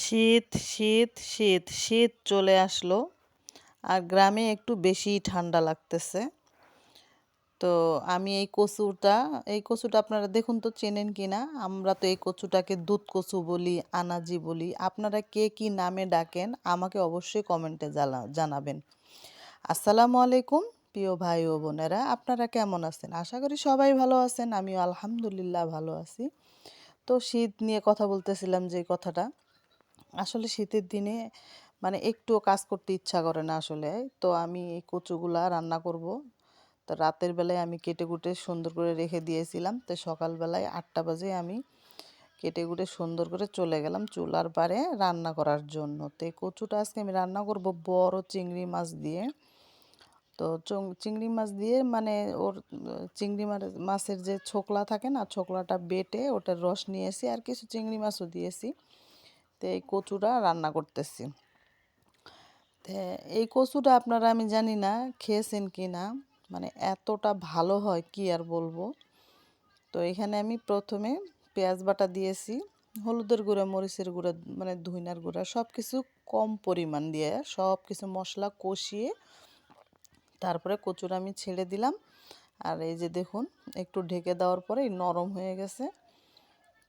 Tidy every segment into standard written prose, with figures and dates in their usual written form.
শীত শীত শীত শীত চলে আসলো আর গ্রামে একটু বেশিই ঠান্ডা লাগতেছে। তো আমি এই কচুটা আপনারা দেখুন তো চেনেন কিনা। আমরা তো এই কচুটাকে দুধ কচু বলি, আনাজি বলি। আপনারা কে কি নামে ডাকেন আমাকে অবশ্যই কমেন্টে জানাবেন। আসসালামু আলাইকুম প্রিয় ভাই ও বোনেরা, আপনারা কেমন আছেন? আশা করি সবাই ভালো আছেন, আমিও আলহামদুলিল্লাহ ভালো আছি। তো শীত নিয়ে কথা বলতেছিলাম, যে কথাটা আসলে শীতের দিনে মানে একটুও কাজ করতে ইচ্ছা করে না আসলে। তো আমি এই কচুগুলা রান্না করব। তো রাতের বেলায় আমি কেটে কুটে সুন্দর করে রেখে দিয়েছিলাম। তো সকালবেলায় 8টা বাজে আমি কেটে কুটে সুন্দর করে চলে গেলাম চুলার পাড়ে রান্না করার জন্য। তো এই কচুটা আজকে আমি রান্না করব বড় চিংড়ি মাছ দিয়ে। তো চিংড়ি মাছ দিয়ে মানে চিংড়ি মাছের যে ছোকলা থাকে না, ছোকলাটা বেটে ওটার রস নিয়েছি, আর কিছু চিংড়ি মাছও দিয়েছি। তো এই কচুটা রান্না করতেছি। তো এই কচুটা আপনারা, আমি জানি না খেয়েছেন কি না, মানে এতটা ভালো হয় কি আর বলবো। তো এখানে আমি প্রথমে পেঁয়াজ বাটা দিয়েছি, হলুদের গুঁড়া, মরিচের গুঁড়া, মানে ধইনার গুঁড়া, সব কিছু কম পরিমাণ দিয়ে সব কিছু মশলা কষিয়ে তারপরে কচুটা আমি ছেড়ে দিলাম। আর এই যে দেখুন, একটু ঢেকে দেওয়ার পরেই নরম হয়ে গেছে।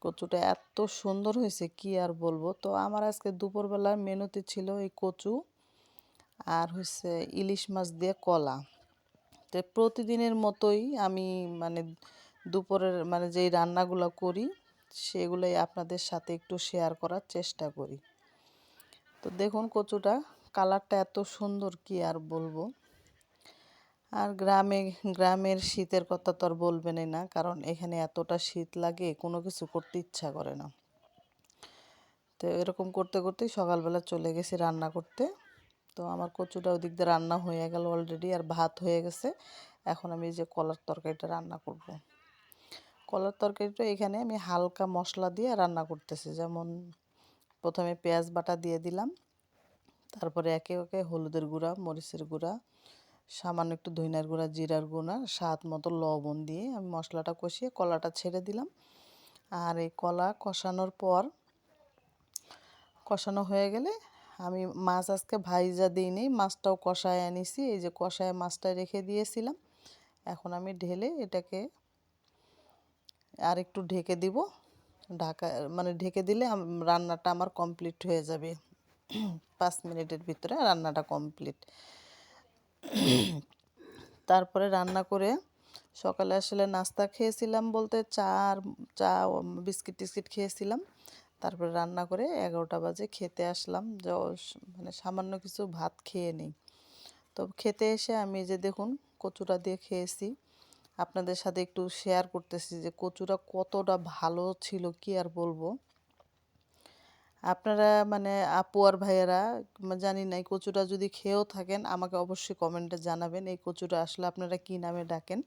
কচুটা এত সুন্দর হয়েছে কি আর বলবো। তো আমার আজকে দুপুরবেলার মেনুতে ছিল এই কচু আর হচ্ছে ইলিশ মাছ দিয়ে কলা। তো প্রতিদিনের মতোই আমি মানে দুপুরের মানে যেই রান্নাগুলো করি সেগুলোই আপনাদের সাথে একটু শেয়ার করার চেষ্টা করি। তো দেখুন কচুটা কালারটা এত সুন্দর কি আর বলবো। আর গ্রামের শীতের কথা তো আর বলবেনই না, কারণ এখানে এতটা শীত লাগে কোনো কিছু করতে ইচ্ছা করে না। তো এরকম করতে করতেই সকালবেলা চলে গেছি রান্না করতে। তো আমার কচুটা ওদিক দিয়ে রান্না হয়ে গেল অলরেডি, আর ভাত হয়ে গেছে। এখন আমি এই যে কলার তরকারিটা রান্না করব। কলার তরকারিটা এখানে আমি হালকা মশলা দিয়ে রান্না করতেছি। যেমন প্রথমে পেঁয়াজ বাটা দিয়ে দিলাম, তারপরে একে একে হলুদের গুঁড়া, মরিচের গুঁড়া, সামান্য একটু ধইনার গুঁড়া, জিরার গুঁড়া, স্বাদ মতো লবণ দিয়ে আমি মশলাটা কষিয়ে কলাটা ছেড়ে দিলাম। আর এই কলা কষানো হয়ে গেলে আমি মাছ আজকে ভাইজা দিইনি, মাছটাও কষায় আনিছি। এই যে কষায় মাছটা রেখে দিয়েছিলাম। এখন আমি ঢেলে এটাকে আর একটু ঢেকে দিব। ঢাকা মানে ঢেকে দিলে রান্নাটা আমার কমপ্লিট হয়ে যাবে। 5 মিনিটের ভিতরে রান্নাটা কমপ্লিট। তারপরে রান্না করে সকালে আসলে নাস্তা খেয়েছিলাম বলতে চা বিস্কিট টিস্কিট খেয়েছিলাম। তারপরে রান্না করে 11টা বাজে খেতে আসলাম। মানে সামান্য কিছু ভাত খেয়ে নিই। তো খেতে এসে আমি যে দেখুন কচুটা দিয়ে খেয়েছি, আপনাদের সাথে একটু শেয়ার করতেছি যে কচুটা কতটা ভালো ছিল কি আর বলবো। আপনারা মানে আপু আর ভাইয়েরা, জানি না এই কচুটা যদি খেয়েও থাকেন আমাকে অবশ্যই কমেন্টে জানাবেন এই কচুটা আসলে আপনারা কি নামে ডাকেন।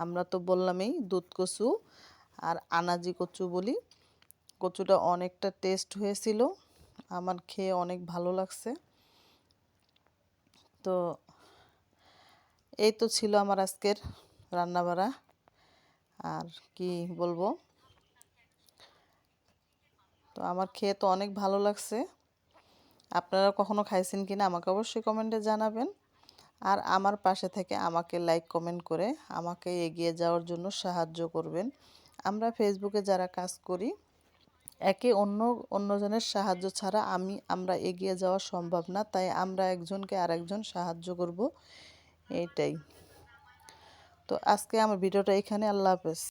আমরা তো বললামই দুধ কচু আর আনাজি কচু বলি। কচুটা অনেকটা টেস্ট হয়েছিল, আমার খেয়ে অনেক ভালো লাগছে। তো এই তো ছিল আমার আজকের রান্নাবাড়া, আর কি বলবো। তো আমার খেয়ে তো অনেক ভালো লাগছে। আপনারা কখনো খাইছেন কিনা আমাকে অবশ্যই কমেন্টে জানাবেন। আর আমার পাশে থেকে আমাকে লাইক কমেন্ট করে আমাকে এগিয়ে যাওয়ার জন্য সাহায্য করবেন। আমরা ফেসবুকে যারা কাজ করি, অন্যজনের সাহায্য ছাড়া আমরা এগিয়ে যাওয়া সম্ভব না। তাই আমরা একজনকে আরেকজন সাহায্য করব, এইটাই। তো আজকে আমার ভিডিওটা এখানে। আল্লাহ হাফেজ।